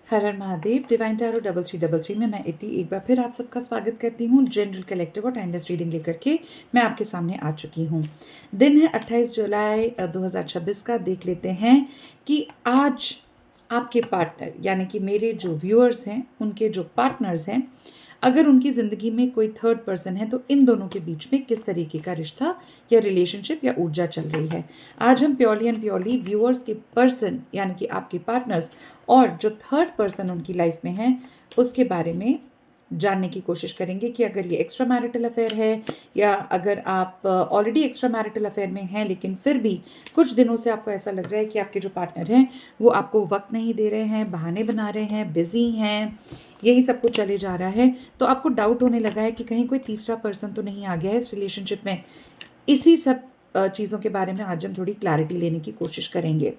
हर हर Mahadev. Divine tarot 3333 में मैं इति एक बार फिर आप सबका स्वागत करती हूँ। जनरल कलेक्टिव और टाइमलेस रीडिंग लेकर के मैं आपके सामने आ चुकी हूँ। दिन है 28 जुलाई 2026 का। देख लेते हैं कि आज आपके पार्टनर यानी कि मेरे जो व्यूअर्स हैं उनके जो पार्टनर्स हैं, अगर उनकी ज़िंदगी में कोई थर्ड पर्सन है तो इन दोनों के बीच में किस तरीके का रिश्ता या रिलेशनशिप या ऊर्जा चल रही है। आज हम प्योरली एंड प्योरली व्यूअर्स के पर्सन यानी कि आपके पार्टनर्स और जो थर्ड पर्सन उनकी लाइफ में है उसके बारे में जानने की कोशिश करेंगे कि अगर ये एक्स्ट्रा मैरिटल अफेयर है या अगर आप ऑलरेडी एक्स्ट्रा मैरिटल अफेयर में हैं लेकिन फिर भी कुछ दिनों से आपको ऐसा लग रहा है कि आपके जो पार्टनर हैं वो आपको वक्त नहीं दे रहे हैं, बहाने बना रहे हैं, बिजी हैं, यही सब कुछ चले जा रहा है, तो आपको डाउट होने लगा है कि कहीं कोई तीसरा पर्सन तो नहीं आ गया है इस रिलेशनशिप में। इसी सब चीज़ों के बारे में आज हम थोड़ी क्लैरिटी लेने की कोशिश करेंगे।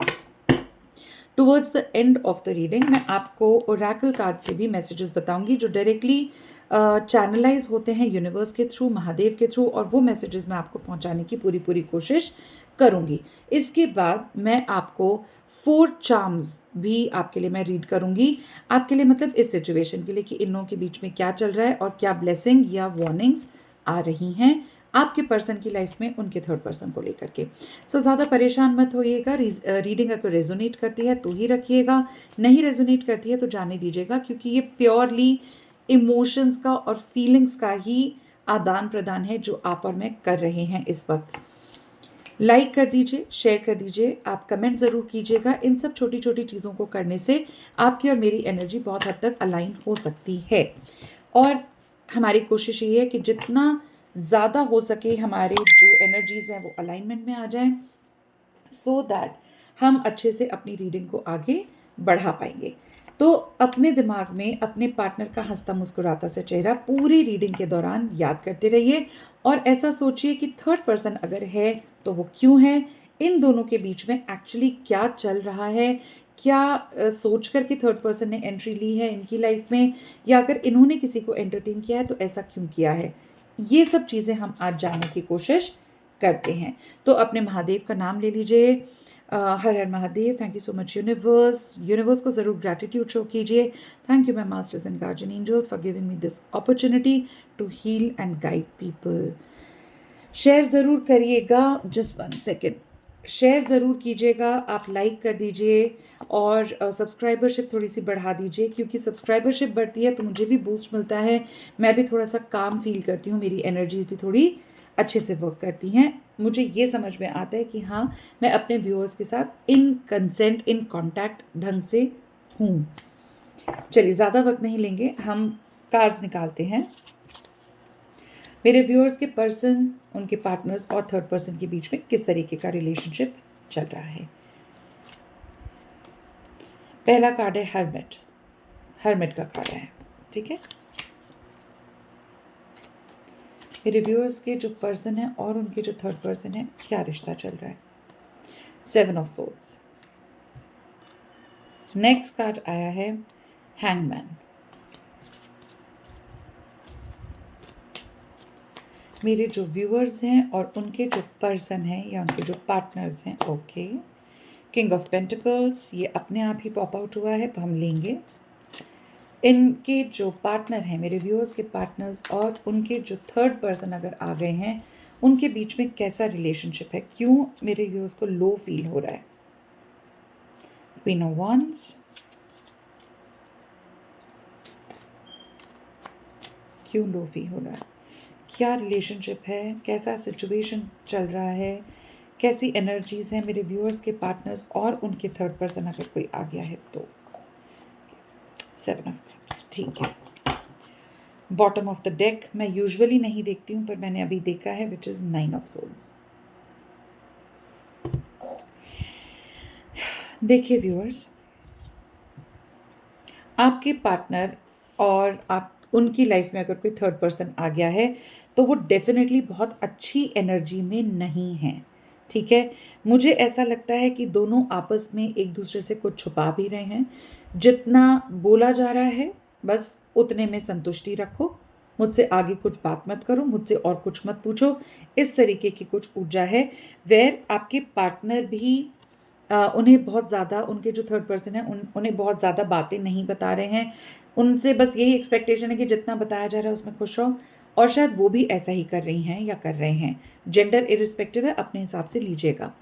Towards the end of the reading मैं आपको ओरेकल कार्ड से भी मैसेजेस बताऊंगी जो डायरेक्टली चैनलाइज होते हैं यूनिवर्स के थ्रू, महादेव के थ्रू, और वो मैसेजेस मैं आपको पहुंचाने की पूरी कोशिश करूंगी। इसके बाद मैं आपको 4 चार्म्स भी आपके लिए मैं रीड करूंगी, आपके लिए मतलब इस सिचुएशन के लिए कि इन लोगों के बीच में क्या चल रहा है और क्या ब्लेसिंग या वार्निंग्स आ रही हैं आपके पर्सन की लाइफ में उनके थर्ड पर्सन को लेकर के। ज़्यादा परेशान मत होइएगा। रीडिंग अगर रेजोनेट करती है तो ही रखिएगा, नहीं रेजोनेट करती है तो जाने दीजिएगा, क्योंकि ये प्योरली इमोशंस का और फीलिंग्स का ही आदान प्रदान है जो आप और मैं कर रहे हैं इस वक्त। लाइक कर दीजिए, शेयर कर दीजिए, आप कमेंट ज़रूर कीजिएगा। इन सब छोटी छोटी चीज़ों को करने से आपकी और मेरी एनर्जी बहुत हद तक अलाइन हो सकती है, और हमारी कोशिश ये है कि जितना ज़्यादा हो सके हमारे जो एनर्जीज़ हैं वो अलाइनमेंट में आ जाएं, सो दैट हम अच्छे से अपनी रीडिंग को आगे बढ़ा पाएंगे। तो अपने दिमाग में अपने पार्टनर का हंसता मुस्कुराता सा चेहरा पूरी रीडिंग के दौरान याद करते रहिए, और ऐसा सोचिए कि थर्ड पर्सन अगर है तो वो क्यों है, इन दोनों के बीच में एक्चुअली क्या चल रहा है, क्या सोच कर के थर्ड पर्सन ने एंट्री ली है इनकी लाइफ में, या अगर इन्होंने किसी को एंटरटेन किया है तो ऐसा क्यों किया है। ये सब चीज़ें हम आज जानने की कोशिश करते हैं। तो अपने महादेव का नाम ले लीजिए। हर हर Mahadev. Thank you so much universe को ज़रूर ग्रैटिट्यूड शो कीजिए। Thank you my masters and guardian angels for giving me this opportunity to heal and guide people. Share ज़रूर करिएगा, जस्ट 1 सेकेंड, शेयर ज़रूर कीजिएगा, आप लाइक कर दीजिए और सब्सक्राइबरशिप थोड़ी सी बढ़ा दीजिए, क्योंकि सब्सक्राइबरशिप बढ़ती है तो मुझे भी बूस्ट मिलता है, मैं भी थोड़ा सा काम फील करती हूँ, मेरी एनर्जीज भी थोड़ी अच्छे से वर्क करती हैं। मुझे ये समझ में आता है कि हाँ, मैं अपने व्यूअर्स के साथ इन कंसेंट, इन कॉन्टैक्ट ढंग से हूँ। चलिए ज़्यादा वक्त नहीं लेंगे, हम कार्ड्स निकालते हैं। मेरे व्यूअर्स के पर्सन, उनके पार्टनर्स और थर्ड पर्सन के बीच में किस तरीके का रिलेशनशिप चल रहा है। पहला कार्ड है हर्मिट। हर्मिट का कार्ड है, ठीक है। मेरे व्यूअर्स के जो पर्सन है और उनके जो थर्ड पर्सन है क्या रिश्ता चल रहा है। 7 ऑफ सोर्ड्स। नेक्स्ट कार्ड आया है हैंगमैन। मेरे जो व्यूअर्स हैं और उनके जो पर्सन हैं या उनके जो पार्टनर्स हैं, ओके। किंग ऑफ पेंटिकल्स, ये अपने आप ही पॉप आउट हुआ है तो हम लेंगे। इनके जो पार्टनर हैं, मेरे व्यूअर्स के पार्टनर्स और उनके जो थर्ड पर्सन अगर आ गए हैं, उनके बीच में कैसा रिलेशनशिप है, क्यों मेरे व्यूअर्स को लो फील हो रहा है। क्वीन ऑफ वांड्स, क्यों लो फील हो रहा है, क्या रिलेशनशिप है, कैसा सिचुएशन चल रहा है, कैसी एनर्जीज हैं मेरे व्यूअर्स के पार्टनर्स और उनके थर्ड पर्सन अगर कोई आ गया है तो। 7 ऑफ कप्स, ठीक है। बॉटम ऑफ द डेक मैं यूजुअली नहीं देखती हूँ पर मैंने अभी देखा है, विच इज 9 ऑफ सोल्स। देखिए व्यूअर्स, आपके पार्टनर और आप उनकी लाइफ में अगर कोई थर्ड पर्सन आ गया है तो वो डेफिनेटली बहुत अच्छी एनर्जी में नहीं है, ठीक है। मुझे ऐसा लगता है कि दोनों आपस में एक दूसरे से कुछ छुपा भी रहे हैं। जितना बोला जा रहा है बस उतने में संतुष्टि रखो, मुझसे आगे कुछ बात मत करो, मुझसे और कुछ मत पूछो, इस तरीके की कुछ ऊर्जा है। वेयर आपके पार्टनर भी उन्हें बहुत ज़्यादा उनके जो थर्ड पर्सन है उन्हें बहुत ज़्यादा बातें नहीं बता रहे हैं। उनसे बस यही एक्सपेक्टेशन है कि जितना बताया जा रहा है उसमें खुश रहो, और शायद वो भी ऐसा ही कर रही हैं या कर रहे हैं। जेंडर इर्रिस्पेक्टिव है, अपने हिसाब से लीजिएगा।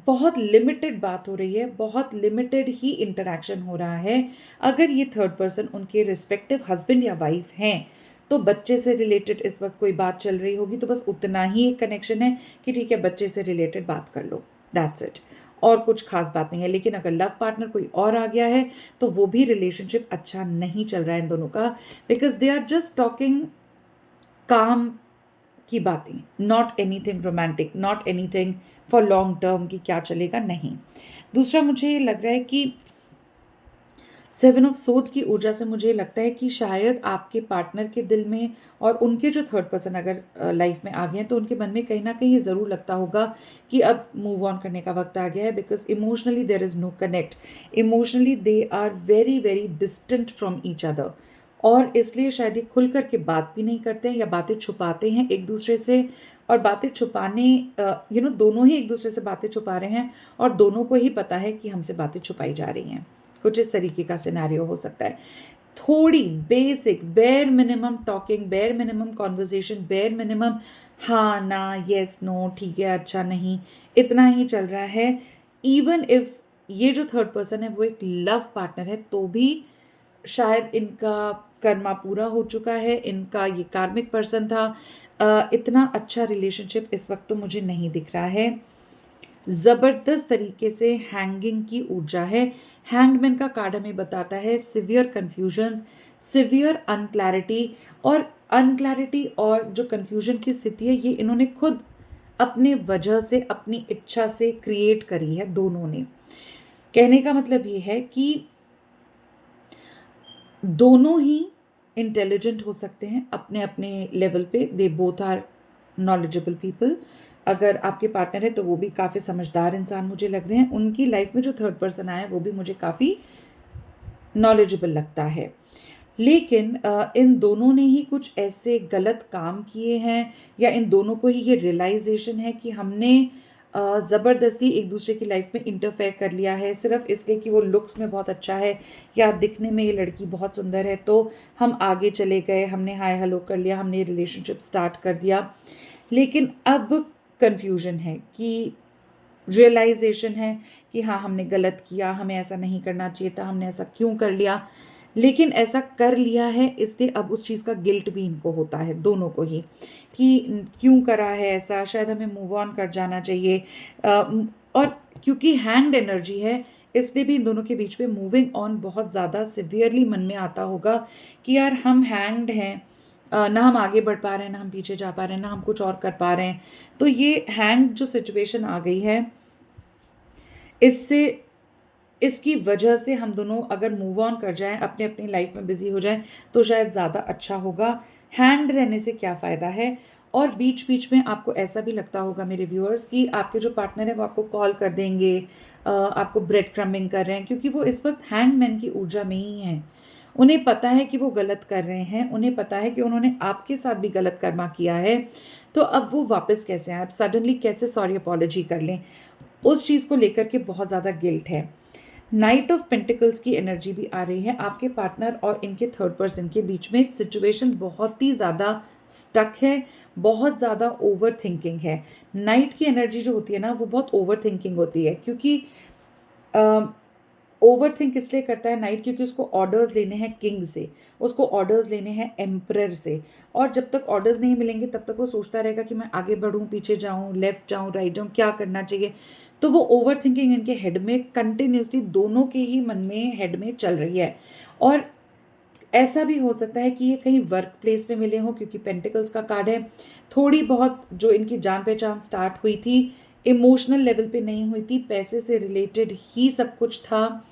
बहुत लिमिटेड बात हो रही है, बहुत लिमिटेड ही इंटरैक्शन हो रहा है। अगर ये थर्ड पर्सन उनके रिस्पेक्टिव हस्बैंड या वाइफ हैं, तो बच्चे से रिलेटेड इस वक्त कोई बात चल रही होगी, तो बस उतना ही एक कनेक्शन है कि ठीक है बच्चे से रिलेटेड बात कर लो, दैट्स इट। और कुछ खास बात नहीं है। लेकिन अगर लव पार्टनर कोई और आ गया है तो वो भी रिलेशनशिप अच्छा नहीं चल रहा है इन दोनों का, because they are just talking काम की बातें, not anything romantic, not anything for long term कि क्या चलेगा, नहीं। दूसरा मुझे लग रहा है कि 7 ऑफ सोर्ड्स की ऊर्जा से मुझे लगता है कि शायद आपके पार्टनर के दिल में और उनके जो थर्ड पर्सन अगर लाइफ में आ गए हैं तो उनके मन में कहीं ना कहीं ये ज़रूर लगता होगा कि अब मूव ऑन करने का वक्त आ गया है, because emotionally there is no connect. Emotionally they are very very distant from each other, और इसलिए शायद ये खुल कर के बात भी नहीं करते हैं या बातें छुपाते हैं एक दूसरे से। और बातें छुपाने दोनों ही एक दूसरे से बातें छुपा रहे हैं और दोनों को ही पता है कि हमसे बातें छुपाई जा रही हैं। कुछ इस तरीके का सिनेरियो हो सकता है। थोड़ी basic bare minimum talking, bare minimum conversation, bare minimum हाँ ना, येस नो, ठीक है, अच्छा नहीं, इतना ही चल रहा है। इवन इफ ये जो थर्ड पर्सन है वो एक लव पार्टनर है, तो भी शायद इनका कर्मा पूरा हो चुका है, इनका ये कार्मिक पर्सन था। इतना अच्छा रिलेशनशिप इस वक्त तो मुझे नहीं दिख रहा है। ज़बरदस्त तरीके से हैंगिंग की ऊर्जा है। हैंगमैन का कार्ड हमें बताता है सिवियर कन्फ्यूजन्स, सिवियर अनक्लैरिटी, और अनक्लैरिटी और जो कन्फ्यूजन की स्थिति है ये इन्होंने खुद अपने वजह से, अपनी इच्छा से क्रिएट करी है दोनों ने। कहने का मतलब ये है कि दोनों ही इंटेलिजेंट हो सकते हैं अपने अपने लेवल पे। They both are knowledgeable people. अगर आपके पार्टनर है तो वो भी काफ़ी समझदार इंसान मुझे लग रहे हैं। उनकी लाइफ में जो थर्ड पर्सन आया है वो भी मुझे काफ़ी नॉलेजेबल लगता है। लेकिन इन दोनों ने ही कुछ ऐसे गलत काम किए हैं, या इन दोनों को ही ये रियलाइजेशन है कि हमने ज़बरदस्ती एक दूसरे की लाइफ में इंटरफेयर कर लिया है, सिर्फ इसलिए कि वो लुक्स में बहुत अच्छा है या दिखने में ये लड़की बहुत सुंदर है, तो हम आगे चले गए, हमने हाय हेलो कर लिया, हमने रिलेशनशिप स्टार्ट कर दिया। लेकिन अब कन्फ्यूजन है कि रियलाइजेशन है कि हाँ हमने गलत किया, हमें ऐसा नहीं करना चाहिए था, हमने ऐसा क्यों कर लिया। लेकिन ऐसा कर लिया है इसलिए अब उस चीज़ का गिल्ट भी इनको होता है दोनों को ही, कि क्यों करा है ऐसा, शायद हमें मूव ऑन कर जाना चाहिए। और क्योंकि हैंग्ड एनर्जी है इसलिए भी इन दोनों के बीच में मूविंग ऑन बहुत ज़्यादा सिवियरली मन में आता होगा कि यार हम हैंग्ड हैं, ना हम आगे बढ़ पा रहे हैं, ना हम पीछे जा पा रहे हैं, ना हम कुछ और कर पा रहे हैं। तो ये हैंग जो सिचुएशन आ गई है, इससे इसकी वजह से हम दोनों अगर मूव ऑन कर जाएं, अपने अपनी लाइफ में बिजी हो जाएं, तो शायद ज़्यादा अच्छा होगा। हैंड रहने से क्या फ़ायदा है। और बीच बीच में आपको ऐसा भी लगता होगा मेरे व्यूअर्स कि आपके जो पार्टनर है वो आपको कॉल कर देंगे, आपको ब्रेड क्रम्बिंग कर रहे हैं, क्योंकि वो इस वक्त हैंडमैन की ऊर्जा में ही है। उन्हें पता है कि वो गलत कर रहे हैं, उन्हें पता है कि उन्होंने आपके साथ भी गलत कर्मा किया है, तो अब वो वापस कैसे आए, अब सडनली कैसे सॉरी अपॉलॉजी कर लें, उस चीज़ को लेकर के बहुत ज़्यादा गिल्ट है। नाइट ऑफ पेंटिकल्स की एनर्जी भी आ रही है। आपके पार्टनर और इनके थर्ड पर्सन के बीच में सिचुएशन बहुत ही ज़्यादा स्टक है, बहुत ज़्यादा ओवर थिंकिंग है। नाइट की एनर्जी जो होती है ना वो बहुत ओवर थिंकिंग होती है, क्योंकि ओवर थिंक इसलिए करता है नाइट क्योंकि उसको ऑर्डर्स लेने हैं किंग से, उसको ऑर्डर्स लेने हैं एम्परर से, और जब तक ऑर्डर्स नहीं मिलेंगे तब तक वो सोचता रहेगा कि मैं आगे बढ़ूं, पीछे जाऊं, लेफ्ट जाऊं, राइट जाऊं, क्या करना चाहिए। तो वो ओवर थिंकिंग इनके हेड में कंटिन्यूसली, दोनों के ही मन में, हेड में चल रही है। और ऐसा भी हो सकता है कि ये कहीं वर्क प्लेस में मिले हों, क्योंकि पेंटिकल्स का कार्ड है। थोड़ी बहुत जो इनकी जान पहचान स्टार्ट हुई थी इमोशनल लेवल पे नहीं हुई थी, पैसे से रिलेटेड ही सब कुछ था।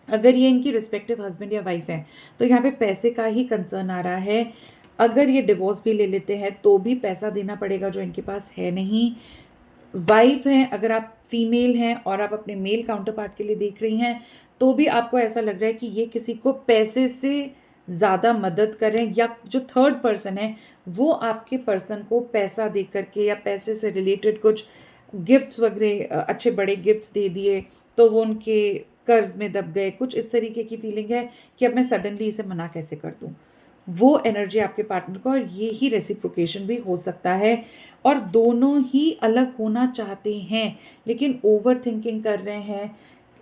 अगर ये इनकी रिस्पेक्टिव हस्बैंड या वाइफ है तो यहाँ पे पैसे का ही कंसर्न आ रहा है। अगर ये डिवोर्स भी ले लेते हैं तो भी पैसा देना पड़ेगा जो इनके पास है नहीं। वाइफ हैं, अगर आप फीमेल हैं और आप अपने मेल काउंटर पार्ट के लिए देख रही हैं, तो भी आपको ऐसा लग रहा है कि ये किसी को पैसे से ज़्यादा मदद कर रहे हैं, या जो थर्ड पर्सन है वो आपके पर्सन को पैसा दे करके या पैसे से रिलेटेड कुछ गिफ्ट्स वगैरह अच्छे बड़े गिफ्ट्स दे दिए तो वो उनके कर्ज में दब गए, कुछ इस तरीके की फीलिंग है कि अब मैं सडनली इसे मना कैसे कर दूं। वो एनर्जी आपके पार्टनर को, और ये ही रेसिप्रोकेशन भी हो सकता है। और दोनों ही अलग होना चाहते हैं लेकिन ओवर थिंकिंग कर रहे हैं।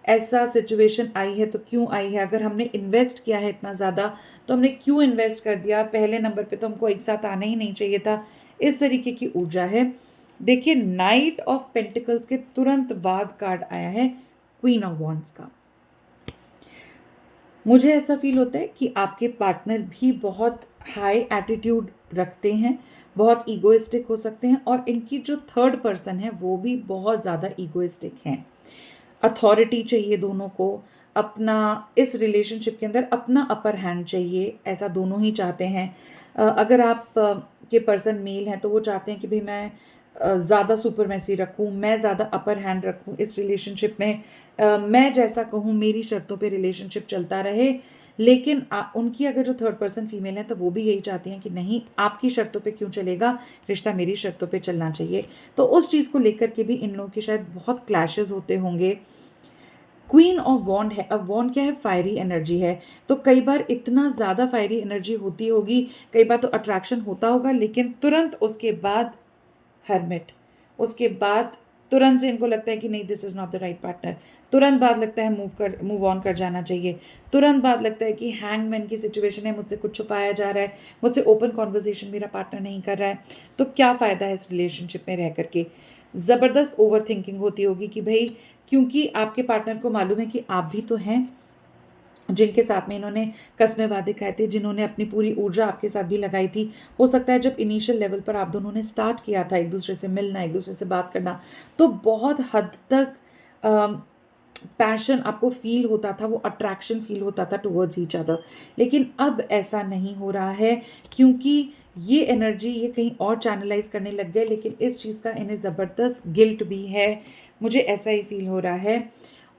ऐसा सिचुएशन आई है तो क्यों आई है, अगर हमने इन्वेस्ट किया है इतना ज़्यादा तो हमने क्यों इन्वेस्ट कर दिया, पहले नंबर पे तो हमको एक साथ आना ही नहीं चाहिए था। इस तरीके की ऊर्जा है। देखिए, नाइट ऑफ पेंटिकल्स के तुरंत बाद कार्ड आया है क्वीन ऑफ वॉन्ड्स का। मुझे ऐसा फील होता है कि आपके पार्टनर भी बहुत हाई एटीट्यूड रखते हैं, बहुत ईगोइस्टिक हो सकते हैं, और इनकी जो थर्ड पर्सन है वो भी बहुत ज़्यादा ईगोइस्टिक हैं। अथॉरिटी चाहिए दोनों को, अपना इस रिलेशनशिप के अंदर अपना अपर हैंड चाहिए, ऐसा दोनों ही चाहते हैं। अगर आप के पर्सन मेल हैं तो वो चाहते हैं कि भाई मैं ज़्यादा सुपरमेसी रखूँ, मैं ज़्यादा अपर हैंड रखूँ इस रिलेशनशिप में, मैं जैसा कहूँ मेरी शर्तों पे रिलेशनशिप चलता रहे। लेकिन उनकी अगर जो थर्ड पर्सन फीमेल है तो वो भी यही चाहती हैं कि नहीं, आपकी शर्तों पे क्यों चलेगा, रिश्ता मेरी शर्तों पे चलना चाहिए। तो उस चीज़ को लेकर के भी इन लोगों के शायद बहुत क्लैशेस होते होंगे। क्वीन ऑफ वॉन्ड है, अब वॉन्ड क्या है, फायरी एनर्जी है। तो कई बार इतना ज़्यादा फायरी एनर्जी होती होगी, कई बार तो अट्रैक्शन होता होगा लेकिन तुरंत उसके बाद हर्मिट, उसके बाद तुरंत से इनको लगता है कि नहीं, this is not the right partner. तुरंत बाद लगता है मूव ऑन कर जाना चाहिए। तुरंत बाद लगता है कि हैंगमैन की सिचुएशन है, मुझसे कुछ छुपाया जा रहा है, मुझसे ओपन कॉन्वर्जेशन मेरा पार्टनर नहीं कर रहा है, तो क्या फ़ायदा है इस रिलेशनशिप में रह करके। ज़बरदस्त ओवर थिंकिंग होती होगी कि भाई, क्योंकि आपके पार्टनर को मालूम है कि आप भी तो हैं जिनके साथ में इन्होंने कस्मे वादे खाए थे, जिन्होंने अपनी पूरी ऊर्जा आपके साथ भी लगाई थी। हो सकता है जब इनिशियल लेवल पर आप दोनों ने स्टार्ट किया था एक दूसरे से मिलना, एक दूसरे से बात करना, तो बहुत हद तक पैशन आपको फील होता था, वो अट्रैक्शन फील होता था टुवर्ड्स ईच अदर। लेकिन अब ऐसा नहीं हो रहा है क्योंकि ये एनर्जी ये कहीं और चैनलाइज करने लग गए, लेकिन इस चीज़ का इन्हें ज़बरदस्त गिल्ट भी है। मुझे ऐसा ही फील हो रहा है।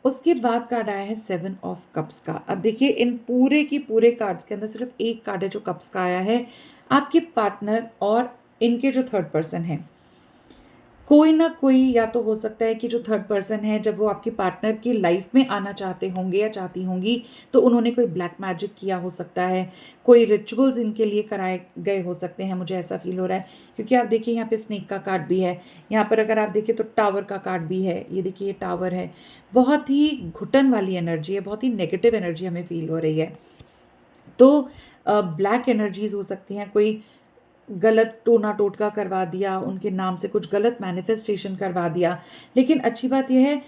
उसके बाद कार्ड आया है 7 ऑफ कप्स का। अब देखिए, इन पूरे की पूरे कार्ड्स के अंदर सिर्फ एक कार्ड है जो कप्स का आया है। आपके पार्टनर और इनके जो थर्ड पर्सन है, कोई ना कोई, या तो हो सकता है कि जो थर्ड पर्सन है जब वो आपके पार्टनर की लाइफ में आना चाहते होंगे या चाहती होंगी तो उन्होंने कोई ब्लैक मैजिक किया हो सकता है, कोई रिचुअल्स इनके लिए कराए गए हो सकते हैं। मुझे ऐसा फील हो रहा है क्योंकि आप देखिए यहाँ पे स्नेक का कार्ड भी है, यहाँ पर अगर आप देखिए तो टावर का कार्ड भी है। ये देखिए, ये टावर है। बहुत ही घुटन वाली एनर्जी है, बहुत ही नेगेटिव एनर्जी हमें फील हो रही है। तो ब्लैक एनर्जीज हो सकती हैं, कोई गलत टोना टोटका करवा दिया, उनके नाम से कुछ गलत मैनिफेस्टेशन करवा दिया। लेकिन अच्छी बात यह है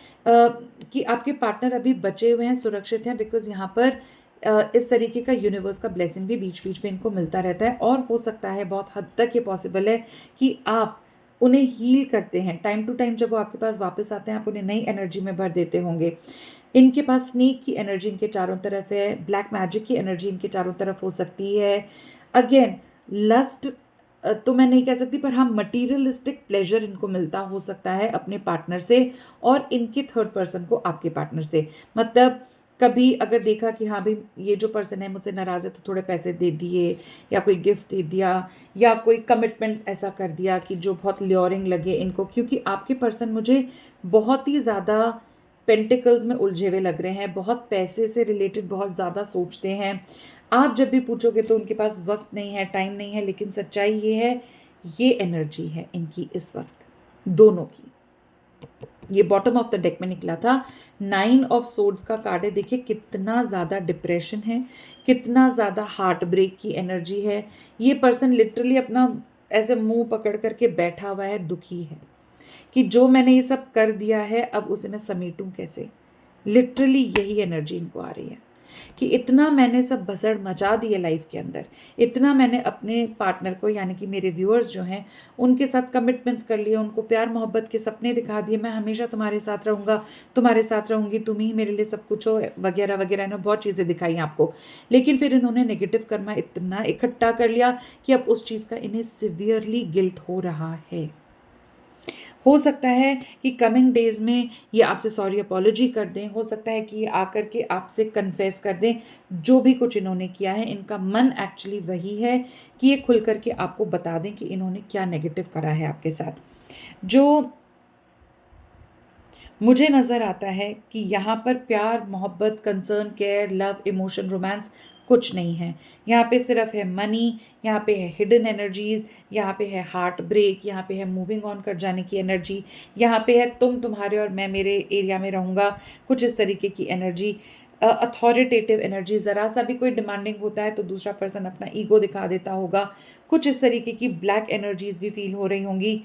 कि आपके पार्टनर अभी बचे हुए हैं, सुरक्षित हैं, बिकॉज़ यहाँ पर इस तरीके का यूनिवर्स का ब्लेसिंग भी बीच-बीच में इनको मिलता रहता है। और हो सकता है, बहुत हद तक ये पॉसिबल है कि आप उन्हें हील करते हैं। टाइम टू टाइम जब वो आपके पास वापस आते हैं, आप उन्हें नई एनर्जी में भर देते होंगे। इनके पास स्नेक की एनर्जी इनके चारों तरफ है, ब्लैक मैजिक की एनर्जी इनके चारों तरफ हो सकती है। अगेन, लस्ट तो मैं नहीं कह सकती, पर हाँ, मटीरियलिस्टिक प्लेजर इनको मिलता हो सकता है अपने पार्टनर से और इनके थर्ड पर्सन को आपके पार्टनर से। मतलब कभी अगर देखा कि हाँ भाई, ये जो पर्सन है मुझसे नाराज़ है, तो थोड़े पैसे दे दिए या कोई गिफ्ट दे दिया या कोई कमिटमेंट ऐसा कर दिया कि जो बहुत ल्योरिंग लगे इनको, क्योंकि आपके पर्सन मुझे बहुत ही ज़्यादा पेंटिकल्स में उलझे हुए लग रहे हैं, बहुत पैसे से रिलेटेड बहुत ज़्यादा सोचते हैं। आप जब भी पूछोगे तो उनके पास वक्त नहीं है, टाइम नहीं है, लेकिन सच्चाई ये है, ये एनर्जी है इनकी इस वक्त, दोनों की। ये बॉटम ऑफ द डेक में निकला था। 9 ऑफ सोर्ड्स का कार्ड है। देखिए कितना ज़्यादा डिप्रेशन है, कितना ज़्यादा हार्ट ब्रेक की एनर्जी है। ये पर्सन लिटरली अपना ऐसे मुंह पकड़ करके बैठा हुआ है, दुखी है कि जो मैंने ये सब कर दिया है अब उसे मैं समेटूं कैसे। लिटरली यही एनर्जी इनको आ रही है कि इतना मैंने सब भसड़ मचा दी है लाइफ के अंदर, इतना मैंने अपने पार्टनर को, यानी कि मेरे व्यूअर्स जो हैं, उनके साथ कमिटमेंट्स कर लिए, उनको प्यार मोहब्बत के सपने दिखा दिए, मैं हमेशा तुम्हारे साथ रहूँगा, तुम्हारे साथ रहूँगी, तुम ही मेरे लिए सब कुछ हो, वगैरह वगैरह। इन्होंने बहुत चीज़ें दिखाई आपको, लेकिन फिर इन्होंने नेगेटिव कर्मा इतना इकट्ठा कर लिया कि अब उस चीज़ का इन्हें सिवियरली गिल्ट हो रहा है। हो सकता है कि कमिंग डेज में ये आपसे सॉरी अपॉलॉजी कर दें, हो सकता है कि ये आकर के आपसे कन्फेस कर दें जो भी कुछ इन्होंने किया है। इनका मन एक्चुअली वही है कि ये खुल कर के आपको बता दें कि इन्होंने क्या नेगेटिव करा है आपके साथ। जो मुझे नज़र आता है कि यहाँ पर प्यार, मोहब्बत, concern, care, love, emotion, romance कुछ नहीं है। यहाँ पे सिर्फ है मनी, यहाँ पे है हिडन एनर्जीज, यहाँ पे है हार्ट ब्रेक, यहाँ पे है मूविंग ऑन कर जाने की एनर्जी, यहाँ पे है तुम तुम्हारे और मैं मेरे एरिया में रहूँगा, कुछ इस तरीके की एनर्जी। अथॉरिटेटिव एनर्जी, ज़रा सा भी कोई डिमांडिंग होता है तो दूसरा पर्सन अपना ईगो दिखा देता होगा, कुछ इस तरीके की ब्लैक एनर्जीज भी फील हो रही होंगी।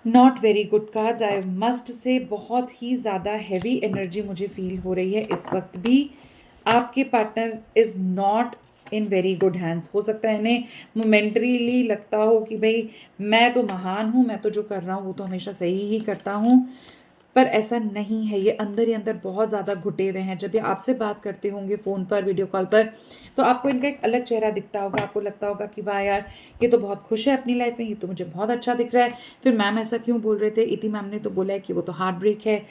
Not very good cards, I must say बहुत ही ज़्यादा हैवी एनर्जी मुझे फील हो रही है इस वक्त भी। आपके partner is not in very good hands. हो सकता है इन्हें मोमेंटरीली लगता हो कि भाई मैं तो महान हूँ, मैं तो जो कर रहा हूँ वो तो हमेशा सही ही करता हूँ, पर ऐसा नहीं है। ये अंदर ही अंदर बहुत ज़्यादा घुटे हुए हैं। जब ये आपसे बात करते होंगे फ़ोन पर, वीडियो कॉल पर, तो आपको इनका एक अलग चेहरा दिखता होगा। आपको लगता होगा कि वाह यार, ये तो बहुत खुश है अपनी लाइफ में, ये तो मुझे बहुत अच्छा दिख रहा है। फिर मैम ऐसा क्यों बोल रहे थे, इति मैम ने तो बोला है कि वो तो हार्ट ब्रेक है।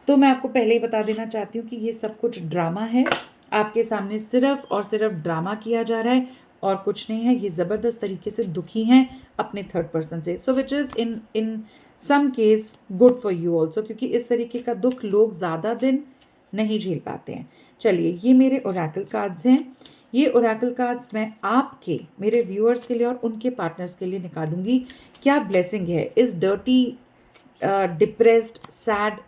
तो मैं आपको पहले ही बता देना चाहती हूँ कि ये सब कुछ ड्रामा है। आपके सामने सिर्फ और सिर्फ ड्रामा किया जा रहा है और कुछ नहीं है। ये ज़बरदस्त तरीके से दुखी हैं अपने थर्ड पर्सन से, so which is in in some case good for you also, क्योंकि इस तरीके का दुख लोग ज़्यादा दिन नहीं झेल पाते हैं। चलिए, ये मेरे ओरेकल कार्ड्स हैं। ये ओरेकल कार्ड्स मैं आपके, मेरे व्यूअर्स के लिए और उनके पार्टनर्स के लिए निकालूंगी। क्या ब्लेसिंग है इस dirty, depressed, sad,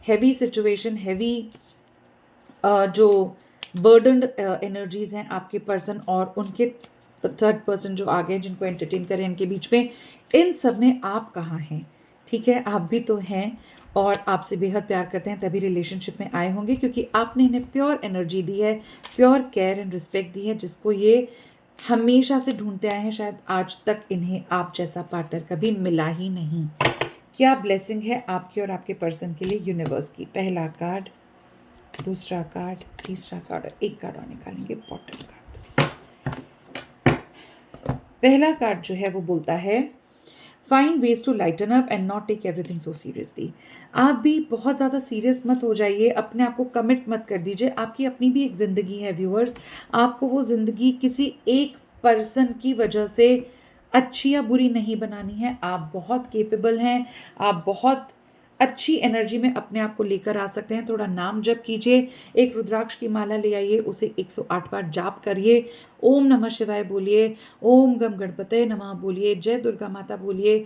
heavy situation, heavy जो बर्डनड एनर्जीज हैं आपके पर्सन और उनके थर्ड पर्सन जो आ गए जिनको एंटरटेन करें इनके बीच में, इन सब में आप कहाँ हैं? ठीक है, आप भी तो हैं और आपसे बेहद प्यार करते हैं, तभी रिलेशनशिप में आए होंगे, क्योंकि आपने इन्हें प्योर एनर्जी दी है, प्योर केयर एंड रिस्पेक्ट दी है, जिसको ये हमेशा से ढूंढते आए हैं। शायद आज तक इन्हें आप जैसा पार्टनर कभी मिला ही नहीं। क्या ब्लेसिंग है आपके और आपके पर्सन के लिए यूनिवर्स की? पहला कार्ड, दूसरा कार्ड, तीसरा कार्ड, एक कार्ड और निकालेंगे, बॉटम कार्ड। पहला कार्ड जो है वो बोलता है find ways to lighten up and not take everything so seriously. आप भी बहुत ज़्यादा सीरियस मत हो जाइए, अपने आप को कमिट मत कर दीजिए। आपकी अपनी भी एक ज़िंदगी है व्यूअर्स। आपको वो ज़िंदगी किसी एक पर्सन की वजह से अच्छी या बुरी नहीं बनानी है। आप बहुत केपेबल हैं, आप बहुत अच्छी एनर्जी में अपने आप को लेकर आ सकते हैं। थोड़ा नाम जप कीजिए, एक रुद्राक्ष की माला ले आइए, उसे 108 बार जाप करिए, ओम नमः शिवाय बोलिए, ओम गम गणपतये नमः बोलिए, जय दुर्गा माता बोलिए,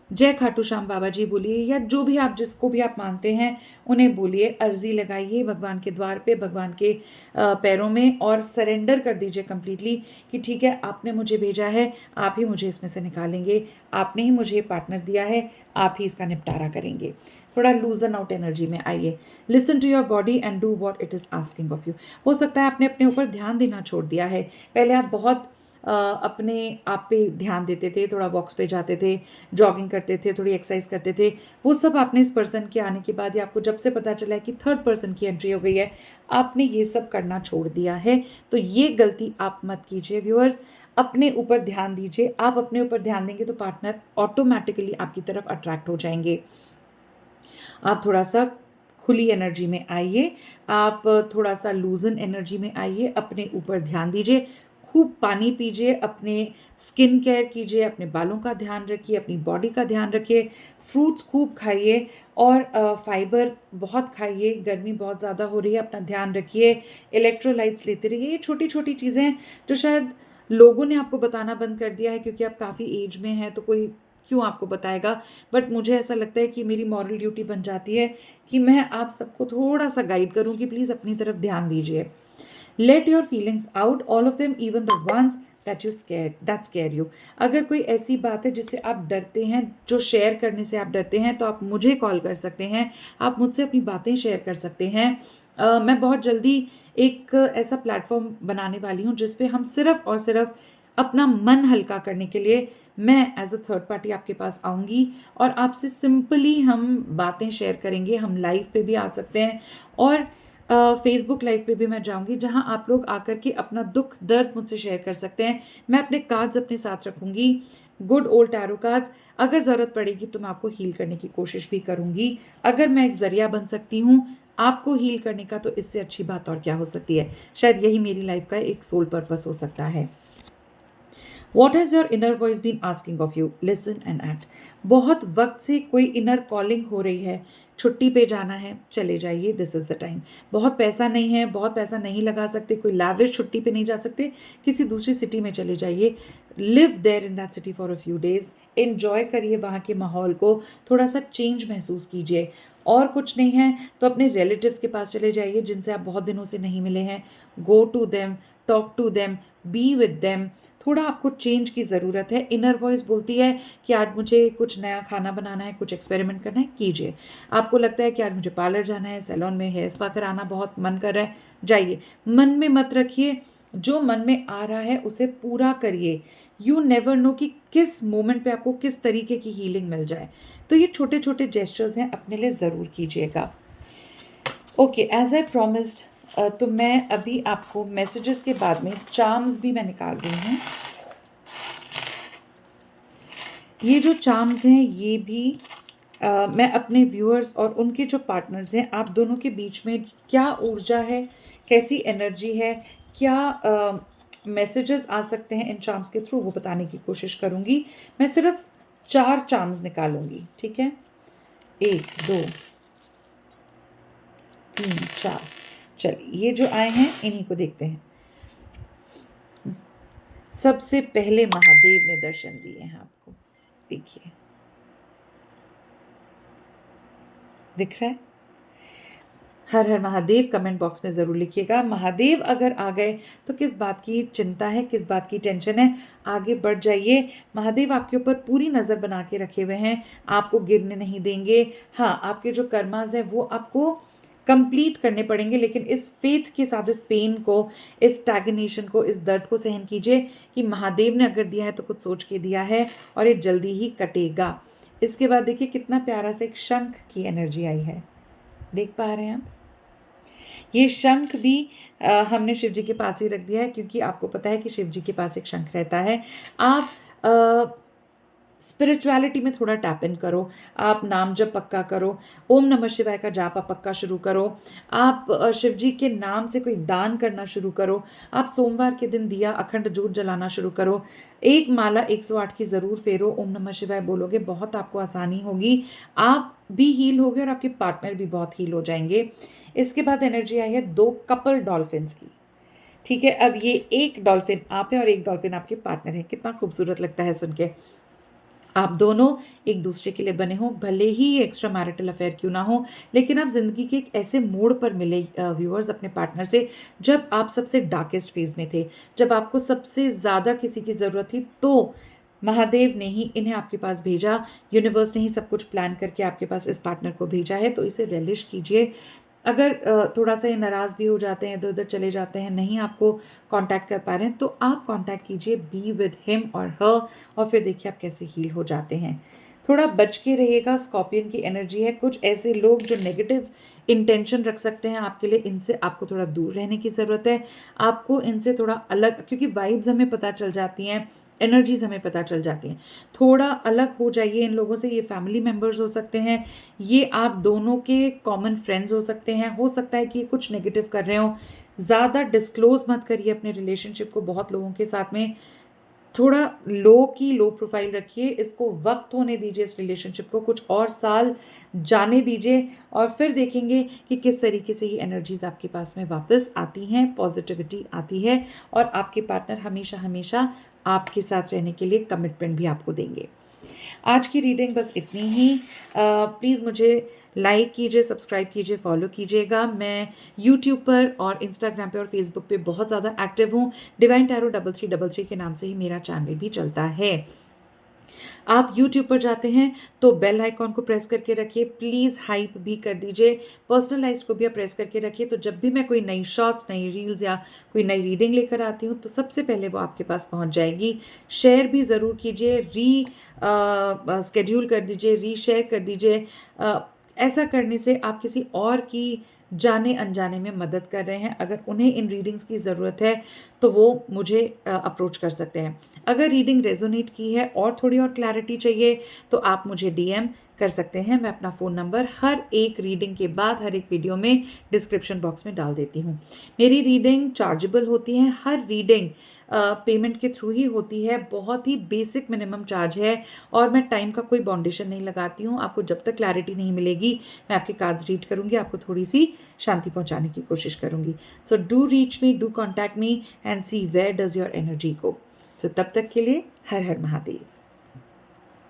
जय खाटू श्याम बाबा जी बोलिए, या जो भी आप, जिसको भी आप मानते हैं उन्हें बोलिए। अर्जी लगाइए भगवान के द्वार पे, भगवान के पैरों में, और सरेंडर कर दीजिए कम्प्लीटली कि ठीक है, आपने मुझे भेजा है, आप ही मुझे इसमें से निकालेंगे, आपने ही मुझे पार्टनर दिया है, आप ही इसका निपटारा करेंगे। थोड़ा लूजन आउट एनर्जी में आइए। Listen to your body and do what it is asking of you. हो सकता है आपने अपने ऊपर ध्यान देना छोड़ दिया है। पहले आप बहुत अपने आप पे ध्यान देते थे, थोड़ा वॉक्स पे जाते थे, जॉगिंग करते थे, थोड़ी एक्सरसाइज करते थे। वो सब आपने इस पर्सन के आने के बाद, या आपको जब से पता चला है कि थर्ड पर्सन की एंट्री हो गई है, आपने ये सब करना छोड़ दिया है। तो ये गलती आप मत कीजिए व्यूअर्स। अपने ऊपर ध्यान दीजिए। आप अपने ऊपर ध्यान देंगे तो पार्टनर ऑटोमेटिकली आपकी तरफ अट्रैक्ट हो जाएंगे। आप थोड़ा सा खुली एनर्जी में आइए, आप थोड़ा सा लूजन एनर्जी में आइए, अपने ऊपर ध्यान दीजिए, खूब पानी पीजिए, अपने स्किन केयर कीजिए, अपने बालों का ध्यान रखिए, अपनी बॉडी का ध्यान रखिए, फ्रूट्स खूब खाइए और फाइबर बहुत खाइए। गर्मी बहुत ज़्यादा हो रही है, अपना ध्यान रखिए, इलेक्ट्रोलाइट्स लेते रहिए। ये छोटी छोटी चीज़ें हैं जो शायद लोगों ने आपको बताना बंद कर दिया है, क्योंकि आप काफ़ी एज में हैं तो कोई क्यों आपको बताएगा। बट मुझे ऐसा लगता है कि मेरी मॉरल ड्यूटी बन जाती है कि मैं आप सबको थोड़ा सा गाइड करूं कि प्लीज़ अपनी तरफ ध्यान दीजिए। Let your feelings out, all of them, even the ones that square you. अगर कोई ऐसी बात है जिससे आप डरते हैं, जो शेयर करने से आप डरते हैं, तो आप मुझे कॉल कर सकते हैं, आप मुझसे अपनी बातें शेयर कर सकते हैं। मैं बहुत जल्दी एक ऐसा प्लेटफॉर्म बनाने वाली हूँ जिस पे हम सिर्फ और सिर्फ अपना मन हल्का करने के लिए मैं एज अ थर्ड पार्टी आपके पास आऊँगी और आपसे सिंपली हम बातें शेयर करेंगे। हम लाइव पे भी आ सकते हैं और फेसबुक लाइव पे भी मैं जाऊंगी, जहां आप लोग आकर के अपना दुख दर्द मुझसे शेयर कर सकते हैं। मैं अपने कार्ड्स अपने साथ रखूंगी, गुड ओल्ड टैरो कार्ड्स। अगर ज़रूरत पड़ेगी तो मैं आपको हील करने की कोशिश भी करूंगी। अगर मैं एक ज़रिया बन सकती हूँ आपको हील करने का, तो इससे अच्छी बात और क्या हो सकती है। शायद यही मेरी लाइफ का एक सोल पर्पस हो सकता है। What has your inner voice been asking of you? Listen and act. बहुत वक्त से कोई इनर कॉलिंग हो रही है छुट्टी पे जाना है, चले जाइए, दिस इज़ द टाइम। बहुत पैसा नहीं है, बहुत पैसा नहीं लगा सकते, कोई लाविश छुट्टी पे नहीं जा सकते, किसी दूसरी सिटी में चले जाइए, live there in that city for a few days, enjoy करिए वहाँ के माहौल को, थोड़ा सा चेंज महसूस कीजिए। और कुछ नहीं है तो अपने रिलेटिव्स के पास चले जाइए जिनसे आप बहुत दिनों से नहीं मिले हैं, go to them, talk to them, be with them. थोड़ा आपको चेंज की ज़रूरत है। इनर वॉइस बोलती है कि आज मुझे कुछ नया खाना बनाना है, कुछ एक्सपेरिमेंट करना है, कीजिए। आपको लगता है कि आज मुझे पार्लर जाना है, सैलून में हेयर स्पा कराना बहुत मन कर रहा है, जाइए। मन में मत रखिए, जो मन में आ रहा है उसे पूरा करिए। यू नेवर नो कि किस मोमेंट पे आपको किस तरीके की हीलिंग मिल जाए। तो ये छोटे छोटे जेस्चर्स हैं, अपने लिए ज़रूर कीजिएगा। ओके, एज आई प्रॉमिस्ड, तो मैं अभी आपको मैसेजेस के बाद में चार्म्स भी मैं निकाल रही हूँ। ये जो चार्म्स हैं ये भी मैं अपने व्यूअर्स और उनके जो पार्टनर्स हैं, आप दोनों के बीच में क्या ऊर्जा है, कैसी एनर्जी है, क्या मैसेजेस आ सकते हैं इन चार्म्स के थ्रू, वो बताने की कोशिश करूँगी। मैं सिर्फ 4 चार्म्स निकालूंगी, ठीक है? 1 2 3 4। चलिए, ये जो आए हैं इन्हीं को देखते हैं। सबसे पहले महादेव ने दर्शन दिए हैं आपको, देखिए, दिख रहा है? हर हर महादेव कमेंट बॉक्स में ज़रूर लिखिएगा। महादेव अगर आ गए तो किस बात की चिंता है, किस बात की टेंशन है, आगे बढ़ जाइए। महादेव आपके ऊपर पूरी नज़र बना के रखे हुए हैं, आपको गिरने नहीं देंगे। हाँ, आपके जो कर्मास हैं वो आपको कंप्लीट करने पड़ेंगे, लेकिन इस फेथ के साथ इस पेन को, इस स्टैग्नेशन को, इस दर्द को सहन कीजिए कि महादेव ने अगर दिया है तो कुछ सोच के दिया है और ये जल्दी ही कटेगा। इसके बाद देखिए कितना प्यारा सा एक शंख की एनर्जी आई है, देख पा रहे हैं आप? ये शंख भी हमने शिव जी के पास ही रख दिया है, क्योंकि आपको पता है कि शिव जी के पास एक शंख रहता है। आप स्पिरिचुअलिटी में थोड़ा टैप इन करो, आप नाम जप पक्का करो, ओम नमः शिवाय का जाप आप पक्का शुरू करो, आप शिव जी के नाम से कोई दान करना शुरू करो, आप सोमवार के दिन दिया अखंड जोत जलाना शुरू करो, एक माला 108 की ज़रूर फेरो, ओम नमः शिवाय बोलोगे, बहुत आपको आसानी होगी, आप भी हील होगे और आपके पार्टनर भी बहुत हील हो जाएंगे। इसके बाद एनर्जी आई है 2 कपल डॉल्फिन्स की, ठीक है? अब ये एक डॉल्फिन आप है और एक डॉल्फिन आपके पार्टनर है, कितना खूबसूरत लगता है सुन के। आप दोनों एक दूसरे के लिए बने हो, भले ही ये एक्स्ट्रा मैरिटल अफेयर क्यों ना हो, लेकिन आप ज़िंदगी के एक ऐसे मोड़ पर मिले व्यूअर्स अपने पार्टनर से जब आप सबसे डार्केस्ट फेज में थे, जब आपको सबसे ज़्यादा किसी की ज़रूरत थी, तो महादेव ने ही इन्हें आपके पास भेजा, यूनिवर्स ने ही सब कुछ प्लान करके आपके पास इस पार्टनर को भेजा है। तो इसे रिलिश कीजिए। अगर थोड़ा सा ये नाराज़ भी हो जाते हैं, इधर उधर चले जाते हैं, नहीं आपको कांटेक्ट कर पा रहे हैं, तो आप कांटेक्ट कीजिए, बी विद हिम और हर, और फिर देखिए आप कैसे हील हो जाते हैं। थोड़ा बच के रहिएगा, स्कॉर्पियन की एनर्जी है। कुछ ऐसे लोग जो नेगेटिव इंटेंशन रख सकते हैं आपके लिए, इनसे आपको थोड़ा दूर रहने की ज़रूरत है। आपको इनसे थोड़ा अलग, क्योंकि वाइब्स हमें पता चल जाती हैं, एनर्जीज हमें पता चल जाती हैं, थोड़ा अलग हो जाइए इन लोगों से। ये फैमिली मेम्बर्स हो सकते हैं, ये आप दोनों के कॉमन फ्रेंड्स हो सकते हैं, हो सकता है कि ये कुछ नेगेटिव कर रहे हो। ज़्यादा डिस्क्लोज मत करिए अपने रिलेशनशिप को बहुत लोगों के साथ में, थोड़ा लो प्रोफाइल रखिए, इसको वक्त होने दीजिए, इस रिलेशनशिप को कुछ और साल जाने दीजिए, और फिर देखेंगे कि किस तरीके से ये एनर्जीज आपके पास में वापस आती हैं, पॉजिटिविटी आती है, और आपके पार्टनर हमेशा हमेशा आपके साथ रहने के लिए कमिटमेंट भी आपको देंगे। आज की रीडिंग बस इतनी ही। प्लीज़ मुझे लाइक कीजिए, सब्सक्राइब कीजिए, फॉलो कीजिएगा। मैं यूट्यूब पर और इंस्टाग्राम पे और फेसबुक पे बहुत ज़्यादा एक्टिव हूँ। डिवाइन टैरो 3333 के नाम से ही मेरा चैनल भी चलता है। आप यूट्यूब पर जाते हैं तो बेल आइकॉन को प्रेस करके रखिए, प्लीज़ हाइप भी कर दीजिए, पर्सनलाइज्ड को भी आप प्रेस करके रखिए, तो जब भी मैं कोई नई शॉर्ट्स, नई रील्स या कोई नई रीडिंग लेकर आती हूँ तो सबसे पहले वो आपके पास पहुँच जाएगी। शेयर भी ज़रूर कीजिए, स्केड्यूल कर दीजिए, रीशेयर कर दीजिए। ऐसा करने से आप किसी और की जाने अनजाने में मदद कर रहे हैं। अगर उन्हें इन रीडिंग्स की ज़रूरत है तो वो मुझे अप्रोच कर सकते हैं। अगर रीडिंग रेजोनेट की है और थोड़ी और क्लैरिटी चाहिए तो आप मुझे डीएम कर सकते हैं। मैं अपना फ़ोन नंबर हर एक रीडिंग के बाद हर एक वीडियो में डिस्क्रिप्शन बॉक्स में डाल देती हूँ। मेरी रीडिंग चार्जेबल होती है, हर रीडिंग पेमेंट के थ्रू ही होती है। बहुत ही बेसिक मिनिमम चार्ज है और मैं टाइम का कोई बाउंडेशन नहीं लगाती हूँ। आपको जब तक क्लैरिटी नहीं मिलेगी, मैं आपके कार्ड्स रीड करूँगी, आपको थोड़ी-सी शांति पहुँचाने की कोशिश करूँगी। So do reach me, do contact me and see where does your energy go. So तब तक के लिए हर हर महादेव।